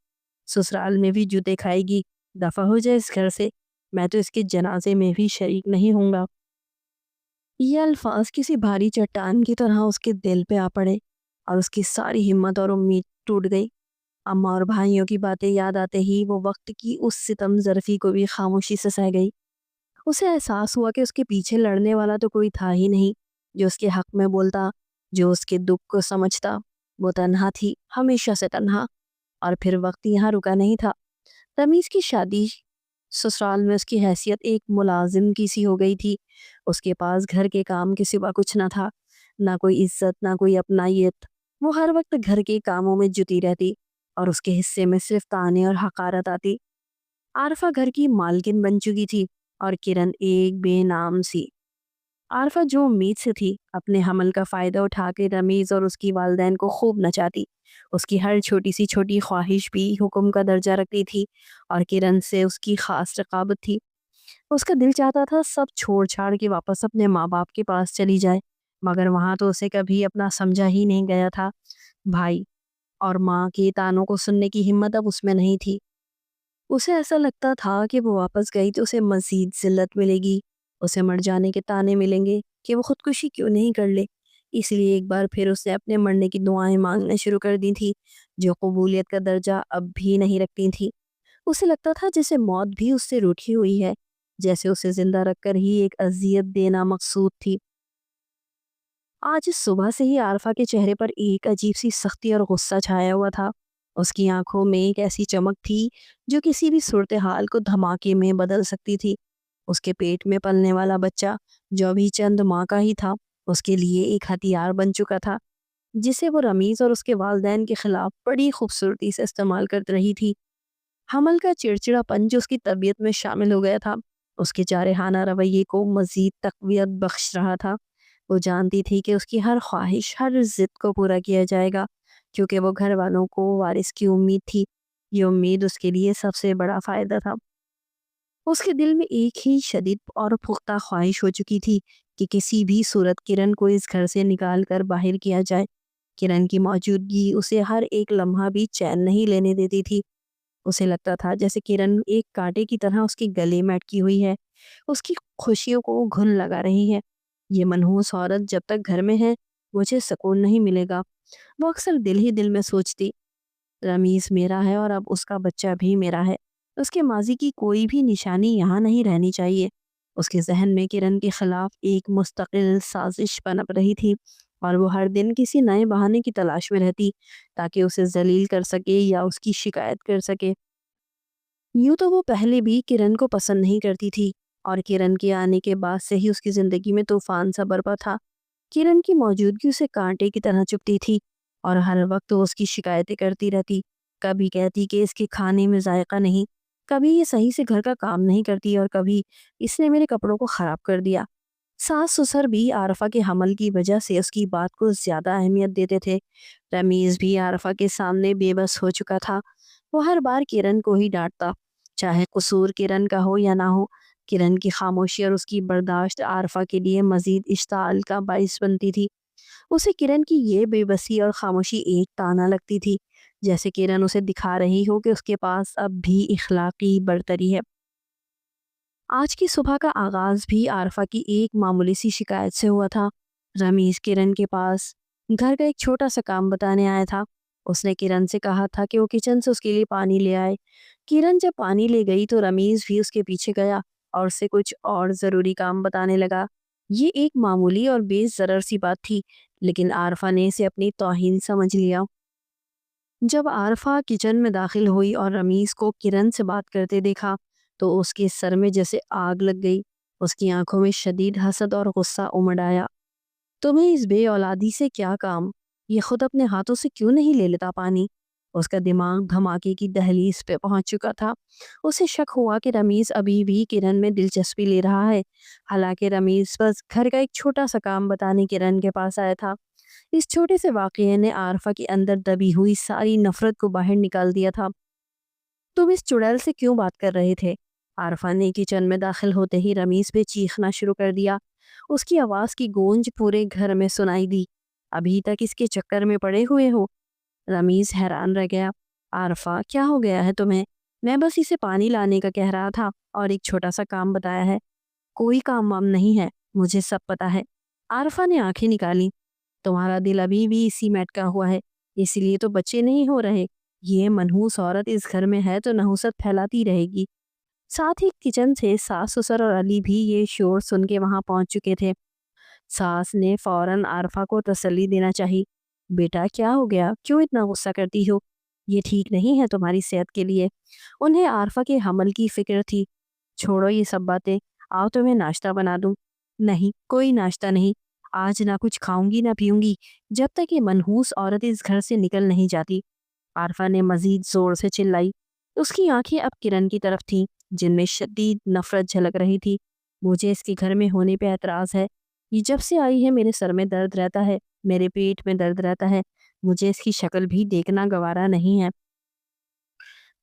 S1: سسرال میں بھی جوتے کھائے گی، دفع ہو جائے اس گھر سے، میں تو اس کے جنازے میں بھی شریک نہیں ہوں گا۔ یہ الفاظ کسی بھاری چٹان کی طرح اس کے دل پہ آ پڑے اور اس کی ساری ہمت اور امید ٹوٹ گئی۔ اماں اور بھائیوں کی باتیں یاد آتے ہی وہ وقت کی اس ستم ظرفی کو بھی خاموشی سے سہ گئی۔ اسے احساس ہوا کہ اس کے پیچھے لڑنے والا تو کوئی تھا ہی نہیں جو اس کے حق میں بولتا، جو اس کے دکھ کو سمجھتا۔ وہ تنہا تھی، ہمیشہ سے تنہا۔ اور پھر وقت یہاں رکا نہیں تھا۔ تمیز کی شادی سسرال میں اس کی حیثیت ایک ملازم کی سی ہو گئی تھی۔ اس کے پاس گھر کے کام کے سوا کچھ نہ تھا، نہ کوئی عزت، نہ کوئی اپنائیت۔ وہ ہر وقت گھر کے کاموں میں جٹی رہتی اور اس کے حصے میں صرف طعنے اور حقارت آتی۔ عارفہ گھر کی مالکن بن چکی تھی اور کرن ایک بے نام سی۔ عارفہ جو امید سے تھی اپنے حمل کا فائدہ اٹھا کے رمیز اور اس کی والدین کو خوب نچاتی۔ اس کی ہر چھوٹی سی چھوٹی خواہش بھی حکم کا درجہ رکھتی تھی اور کرن سے اس کی خاص رقابت تھی۔ اس کا دل چاہتا تھا سب چھوڑ چھاڑ کے واپس اپنے ماں باپ کے پاس چلی جائے، مگر وہاں تو اسے کبھی اپنا سمجھا ہی نہیں گیا تھا۔ بھائی اور ماں کے تانوں کو سننے کی ہمت اب اس میں نہیں تھی۔ اسے ایسا لگتا تھا کہ وہ واپس گئی تو اسے مزید ذلت ملے گی، اسے مر جانے کے تانے ملیں گے کہ وہ خودکشی کیوں نہیں کر لے۔ اس لیے ایک بار پھر اس نے اپنے مرنے کی دعائیں مانگنا شروع کر دی تھی، جو قبولیت کا درجہ اب بھی نہیں رکھتی تھی۔ اسے لگتا تھا جیسے موت بھی اس سے روٹھی ہوئی ہے، جیسے اسے زندہ رکھ کر ہی ایک اذیت دینا مقصود تھی۔ آج صبح سے ہی عارفہ کے چہرے پر ایک عجیب سی سختی اور غصہ چھایا ہوا تھا۔ اس کی آنکھوں میں ایک ایسی چمک تھی جو کسی بھی صورتحال کو دھماکے میں بدل سکتی تھی۔ اس کے پیٹ میں پلنے والا بچہ، جو ابھی چند ماہ کا ہی تھا، اس کے لیے ایک ہتھیار بن چکا تھا، جسے وہ رمیز اور اس کے والدین کے خلاف بڑی خوبصورتی سے استعمال کر رہی تھی۔ حمل کا چڑچڑا پن جو اس کی طبیعت میں شامل ہو گیا تھا، اس کے جارحانہ رویے کو مزید تقویت بخش رہا تھا۔ وہ جانتی تھی کہ اس کی ہر خواہش، ہر ضد کو پورا کیا جائے گا، کیونکہ وہ گھر والوں کو وارث کی امید تھی۔ یہ امید اس کے لیے سب سے بڑا فائدہ تھا۔ اس کے دل میں ایک ہی شدید اور پختہ خواہش ہو چکی تھی کہ کسی بھی صورت کرن کو اس گھر سے نکال کر باہر کیا جائے۔ کرن کی موجودگی اسے ہر ایک لمحہ بھی چین نہیں لینے دیتی تھی۔ اسے لگتا تھا جیسے کرن ایک کانٹے کی طرح اس کے گلے میں اٹکی ہوئی ہے، اس کی خوشیوں کو گھن لگا رہی ہے۔ یہ منحوس عورت جب تک گھر میں ہے، مجھے سکون نہیں ملے گا، وہ اکثر دل ہی دل میں سوچتی۔ رمیز میرا ہے اور اب اس کا بچہ بھی میرا ہے۔ اس کے ماضی کی کوئی بھی نشانی یہاں نہیں رہنی چاہیے۔ اس کے ذہن میں کرن کے خلاف ایک مستقل سازش پنپ رہی تھی، اور وہ ہر دن کسی نئے بہانے کی تلاش میں رہتی تاکہ اسے ذلیل کر سکے یا اس کی شکایت کر سکے۔ یوں تو وہ پہلے بھی کرن کو پسند نہیں کرتی تھی، اور کرن کے آنے کے بعد سے ہی اس کی زندگی میں طوفان سا برپا تھا۔ کرن کی موجودگی اسے کانٹے کی طرح چبھتی تھی، اور ہر وقت وہ اس کی شکایتیں کرتی رہتی۔ کبھی کہتی کہ اس کے کھانے میں ذائقہ نہیں، کبھی یہ صحیح سے گھر کا کام نہیں کرتی، اور کبھی اس نے میرے کپڑوں کو خراب کر دیا۔ ساس سسر بھی عارفہ کے حمل کی وجہ سے اس کی بات کو زیادہ اہمیت دیتے تھے۔ رمیز بھی عارفہ کے سامنے بے بس ہو چکا تھا۔ وہ ہر بار کرن کو ہی ڈانٹتا، چاہے قصور کرن کا ہو یا نہ ہو۔ کرن کی خاموشی اور اس کی برداشت عارفہ کے لیے مزید اشتعال کا باعث بنتی تھی۔ اسے کرن کی یہ بے بسی اور خاموشی ایک تانا لگتی تھی، جیسے کرن اسے دکھا رہی ہو کہ اس کے پاس اب بھی اخلاقی برتری ہے۔ آج کی صبح کا آغاز بھی عارفہ کی ایک معمولی سی شکایت سے ہوا تھا۔ رمیز کرن کے پاس گھر کا ایک چھوٹا سا کام بتانے آیا تھا۔ اس نے کرن سے کہا تھا کہ وہ کچن سے اس کے لیے پانی لے آئے۔ کرن جب پانی لے گئی تو رمیز بھی اس کے پیچھے گیا اور اسے کچھ اور ضروری کام بتانے لگا۔ یہ ایک معمولی اور بے ضرر سی بات تھی، لیکن عارفہ نے اسے اپنی توہین سمجھ لیا۔ جب عارفہ کچن میں داخل ہوئی اور رمیز کو کرن سے بات کرتے دیکھا تو اس کے سر میں جیسے آگ لگ گئی۔ اس کی آنکھوں میں شدید حسد اور غصہ امڑ آیا۔ تمہیں اس بے اولادی سے کیا کام؟ یہ خود اپنے ہاتھوں سے کیوں نہیں لے لیتا پانی؟ اس کا دماغ دھماکے کی دہلیز پہ پہنچ چکا تھا۔ اسے شک ہوا کہ رمیز ابھی بھی کرن میں دلچسپی لے رہا ہے، حالانکہ رمیز بس گھر کا ایک چھوٹا سا کام بتانے کرن کے پاس آیا تھا۔ اس چھوٹے سے واقعے نے عارفہ کے اندر دبی ہوئی ساری نفرت کو باہر نکال دیا تھا۔ تم اس چڑیل سے کیوں بات کر رہے تھے؟ عارفہ نے کچن میں داخل ہوتے ہی رمیز پہ چیخنا شروع کر دیا۔ اس کی آواز کی گونج پورے گھر میں سنائی دی۔ ابھی تک اس کے چکر میں پڑے ہوئے ہو؟ رمیز حیران رہ گیا۔ عارفہ، کیا ہو گیا ہے تمہیں؟ میں بس اسے پانی لانے کا کہہ رہا تھا اور ایک چھوٹا سا کام بتایا ہے۔ کوئی کام وام نہیں ہے، مجھے سب پتا ہے۔ عارفہ نے آنکھیں نکالی۔ تمہارا دل ابھی بھی اسی میں اٹکا ہوا ہے، اس لیے تو بچے نہیں ہو رہے۔ یہ منحوس عورت اس گھر میں ہے تو نحوست پھیلاتی رہے گی۔ ساتھ ہی کچن سے ساس سسر اور علی بھی یہ شور سن کے وہاں پہنچ چکے تھے۔ ساس نے فوراً عارفہ کو تسلی دینا چاہی۔ بیٹا، کیا ہو گیا؟ کیوں اتنا غصہ کرتی ہو؟ یہ ٹھیک نہیں ہے تمہاری صحت کے لیے۔ انہیں عارفہ کے حمل کی فکر تھی۔ چھوڑو یہ سب باتیں، آؤ تمہیں ناشتہ بنا دوں۔ نہیں، کوئی ناشتہ نہیں، آج نہ کچھ کھاؤں گی نہ پیوں گی جب تک یہ منحوس عورت اس گھر سے نکل نہیں جاتی۔ عارفہ نے مزید زور سے چلائی۔ اس کی آنکھیں اب کرن کی طرف تھیں، جن میں شدید نفرت جھلک رہی تھی۔ مجھے اس کے گھر میں ہونے پہ اعتراض ہے۔ یہ جب سے آئی ہے میرے سر میں درد رہتا ہے، میرے پیٹ میں درد رہتا ہے، مجھے اس کی شکل بھی دیکھنا گوارا نہیں ہے۔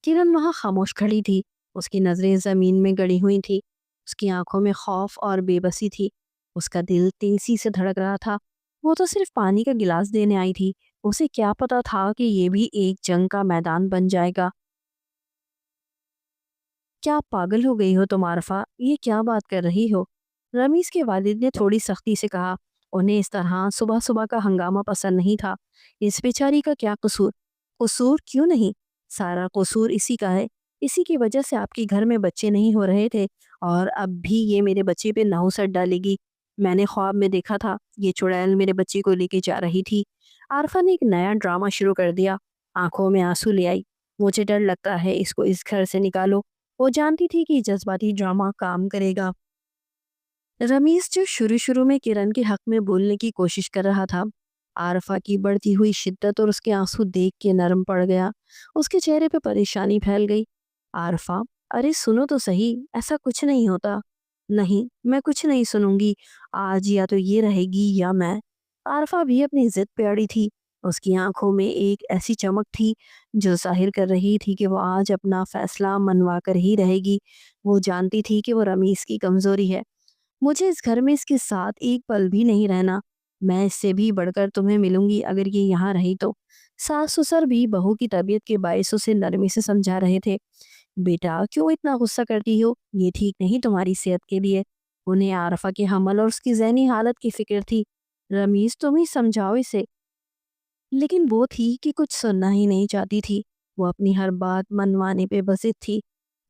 S1: کرن وہاں خاموش کھڑی تھی، اس کی نظریں زمین میں گڑی ہوئی تھی، اس کی آنکھوں میں خوف اور بے بسی تھی۔ اس کا دل تیزی سے دھڑک رہا تھا۔ وہ تو صرف پانی کا گلاس دینے آئی تھی، اسے کیا پتا تھا کہ یہ بھی ایک جنگ کا میدان بن جائے گا۔ کیا پاگل ہو گئی ہو تم عارفہ؟ یہ کیا بات کر رہی ہو؟ رمیز کے والد نے تھوڑی سختی سے کہا، انہیں اس طرح صبح صبح کا ہنگامہ پسند نہیں تھا۔ اس بیچاری کا کیا قصور؟ قصور کیوں نہیں، سارا قصور اسی کا ہے۔ اسی کی وجہ سے آپ کے گھر میں بچے نہیں ہو رہے تھے، اور اب بھی یہ میرے بچے پہ نحوست ڈالے گی۔ میں نے خواب میں دیکھا تھا یہ چڑیل میرے بچے کو لے کے جا رہی تھی۔ عارفہ نے ایک نیا ڈرامہ شروع کر دیا، آنکھوں میں آنسو لے آئی۔ مجھے ڈر لگتا ہے، اس کو اس گھر سے نکالو۔ وہ جانتی تھی کہ جذباتی ڈرامہ کام کرے گا۔ رمیز جو شروع میں کرن کے حق میں بولنے کی کوشش کر رہا تھا، عارفہ کی بڑھتی ہوئی شدت اور اس کے آنسو دیکھ کے نرم پڑ گیا۔ اس کے چہرے پہ پریشانی پھیل گئی۔ عارفہ، ارے سنو تو صحیح، ایسا کچھ نہیں ہوتا۔ نہیں، میں کچھ نہیں سنوں گی، آج یا تو یہ رہے گی یا میں۔ عارفہ بھی اپنی ضد پہ اڑی تھی۔ اس کی آنکھوں میں ایک ایسی چمک تھی جو ظاہر کر رہی تھی کہ وہ آج اپنا فیصلہ منوا کر ہی رہے گی۔ وہ جانتی تھی کہ وہ رمیز کی کمزوری ہے۔ مجھے اس گھر میں اس کے ساتھ ایک پل بھی نہیں رہنا۔ میں اس سے بھی بڑھ کر تمہیں ملوں گی اگر یہ یہاں رہی تو۔ ساس سسر بھی بہو کی طبیعت کے باعث اسے نرمی سے سمجھا رہے تھے۔ بیٹا کیوں اتنا غصہ کرتی ہو، یہ ٹھیک نہیں تمہاری صحت کے لیے۔ انہیں عارفہ کے حمل اور اس کی ذہنی حالت کی فکر تھی۔ رمیز تم ہی سمجھاؤ اسے۔ لیکن وہ تھی کہ کچھ سننا ہی نہیں چاہتی تھی۔ وہ اپنی ہر بات منوانے پہ بضد تھی۔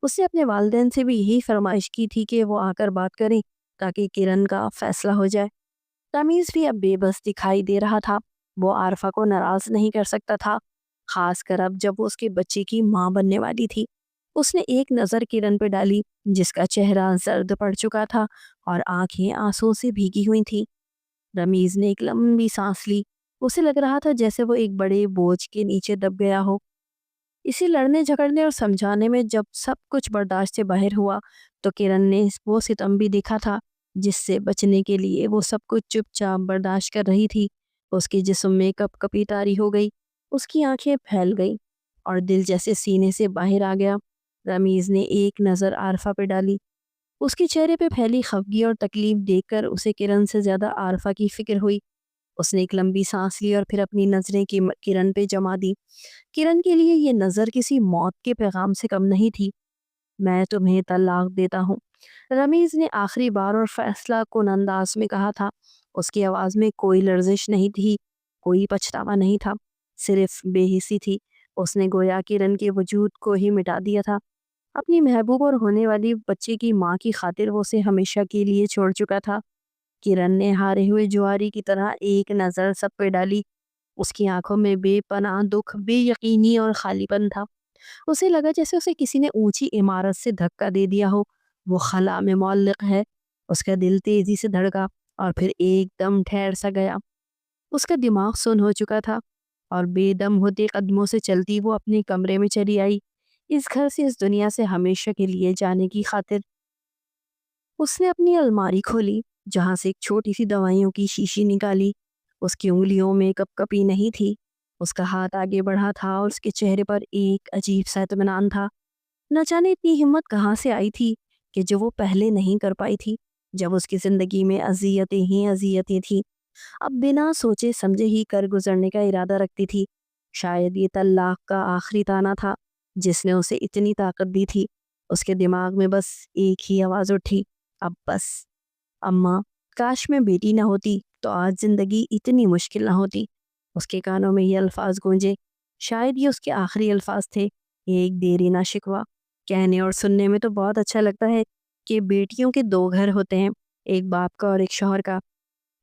S1: اس نے اپنے والدین سے بھی یہی فرمائش کی تھی کہ وہ آ کر بات کریں تاکہ کرن کا فیصلہ ہو جائے۔ تمیز بھی اب بے بس دکھائی دے رہا تھا۔ وہ عارفہ کو ناراض نہیں کر سکتا تھا، خاص کر اب جب وہ اس کے بچے کی ماں بننے والی تھی۔ اس نے ایک نظر کرن پہ ڈالی جس کا چہرہ زرد پڑ چکا تھا اور آنکھیں آنسو سے بھیگی ہوئی تھیں۔ رمیز نے ایک لمبی سانس لی۔ اسے لگ رہا تھا جیسے وہ ایک بڑے بوجھ کے نیچے دب گیا ہو۔ اسے لڑنے جھگڑنے اور سمجھانے میں جب سب کچھ برداشت سے باہر ہوا تو کرن نے وہ ستم بھی دیکھا تھا جس سے بچنے کے لیے وہ سب کچھ چپ چاپ برداشت کر رہی تھی۔ اس کے جسم میں کپ کپی طاری ہو گئی، اس کی آنکھیں پھیل گئی اور دل جیسے سینے سے باہر آ گیا۔ رمیز نے ایک نظر عارفہ پہ ڈالی۔ اس کے چہرے پہ پھیلی خفگی اور تکلیف دیکھ کر اسے کرن سے زیادہ عارفہ کی فکر ہوئی۔ اس نے ایک لمبی سانس لی اور پھر اپنی نظریں کرن پہ جما دی۔ کرن کے لیے یہ نظر کسی موت کے پیغام سے کم نہیں تھی۔ میں تمہیں طلاق دیتا ہوں، رمیز نے آخری بار اور فیصلہ کن انداز میں کہا تھا۔ اس کی آواز میں کوئی لرزش نہیں تھی، کوئی پچھتاوا نہیں تھا، صرف بے حسی تھی۔ اس نے گویا کرن کے وجود کو ہی مٹا دیا تھا۔ اپنی محبوب اور ہونے والی بچے کی ماں کی خاطر وہ اسے ہمیشہ کے لیے چھوڑ چکا تھا۔ کرن نے ہارے ہوئے جواری کی طرح ایک نظر سب پہ ڈالی۔ اس کی آنکھوں میں بے پناہ دکھ، بے یقینی اور خالی پن تھا۔ اسے لگا جیسے اسے کسی نے اونچی عمارت سے دھکا دے دیا ہو۔ وہ خلا میں معلق ہے۔ اس کا دل تیزی سے دھڑکا اور پھر ایک دم ٹھہر سا گیا۔ اس کا دماغ سن ہو چکا تھا اور بے دم ہوتے قدموں سے چلتی وہ اپنے کمرے میں چلی آئی، اس گھر سے، اس دنیا سے ہمیشہ کے لیے جانے کی خاطر۔ اس نے اپنی الماری کھولی، جہاں سے ایک چھوٹی سی دوائیوں کی شیشی نکالی۔ اس کی انگلیوں میں کپ کپی نہیں تھی۔ اس کا ہاتھ آگے بڑھا تھا اور اس کے چہرے پر ایک عجیب سا اطمینان تھا۔ نہ جانے اتنی ہمت کہاں سے آئی تھی کہ جو وہ پہلے نہیں کر پائی تھی جب اس کی زندگی میں اذیتیں ہی اذیتیں تھیں۔ اب بنا سوچے سمجھے ہی کر گزرنے کا ارادہ رکھتی تھی۔ شاید یہ طلاق کا آخری طعنہ تھا جس نے اسے اتنی طاقت دی تھی۔ اس کے دماغ میں بس ایک ہی آواز اٹھی، اب بس۔ اماں، کاش میں بیٹی نہ ہوتی تو آج زندگی اتنی مشکل نہ ہوتی۔ اس کے کانوں میں یہ الفاظ گونجے، شاید یہ اس کے آخری الفاظ تھے، ایک دیرینہ شکوہ۔ کہنے اور سننے میں تو بہت اچھا لگتا ہے کہ بیٹیوں کے دو گھر ہوتے ہیں، ایک باپ کا اور ایک شوہر کا،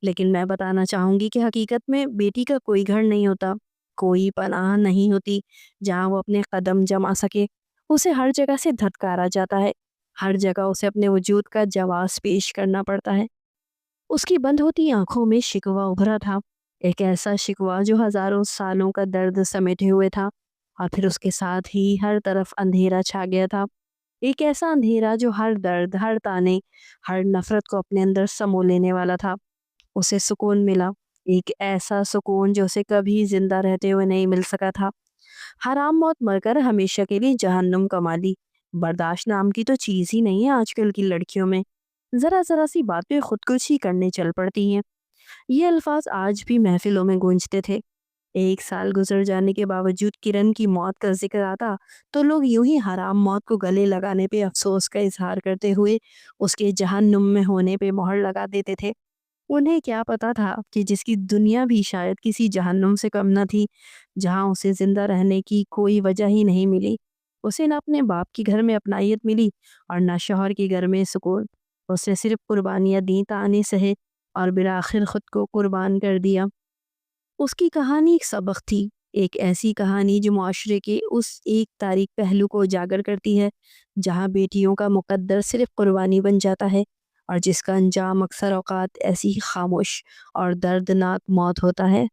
S1: لیکن میں بتانا چاہوں گی کہ حقیقت میں بیٹی کا کوئی گھر نہیں ہوتا، کوئی پناہ نہیں ہوتی جہاں وہ اپنے قدم جما سکے۔ اسے ہر جگہ سے دھتکارا جاتا ہے، ہر جگہ اسے اپنے وجود کا جواز پیش کرنا پڑتا ہے۔ اس کی بند ہوتی آنکھوں میں شکوہ ابھرا تھا، ایک ایسا شکوہ جو ہزاروں سالوں کا درد سمیٹے ہوئے تھا، اور پھر اس کے ساتھ ہی ہر طرف اندھیرا چھا گیا تھا، ایک ایسا اندھیرا جو ہر درد، ہر تانے، ہر نفرت کو اپنے اندر سمو لینے والا تھا۔ اسے سکون ملا، ایک ایسا سکون جو اسے کبھی زندہ رہتے ہوئے نہیں مل سکا تھا۔ حرام موت مر کر ہمیشہ کے لیے جہنم کما لی، برداشت نام کی تو چیز ہی نہیں ہے آج کل کی لڑکیوں میں، ذرا ذرا سی باتیں خودکشی کرنے چل پڑتی ہیں۔ یہ الفاظ آج بھی محفلوں میں گونجتے تھے۔ 1 سال گزر جانے کے باوجود کرن کی موت کا ذکر آتا تو لوگ یوں ہی حرام موت کو گلے لگانے پہ افسوس کا اظہار کرتے ہوئے اس کے جہنم میں ہونے پہ مہر لگا دیتے تھے۔ انہیں کیا پتا تھا کہ جس کی دنیا بھی شاید کسی جہنم سے کم نہ تھی، جہاں اسے زندہ رہنے کی کوئی وجہ ہی نہیں ملی۔ اسے نہ اپنے باپ کے گھر میں اپنائیت ملی اور نہ شوہر کے گھر میں سکون۔ اس نے صرف قربانیاں دیں، تانے سہے اور بالآخر خود کو قربان کر دیا۔ اس کی کہانی ایک سبق تھی، ایک ایسی کہانی جو معاشرے کے اس ایک تاریک پہلو کو اجاگر کرتی ہے جہاں بیٹیوں کا مقدر صرف قربانی بن جاتا ہے اور جس کا انجام اکثر اوقات ایسی ہی خاموش اور دردناک موت ہوتا ہے۔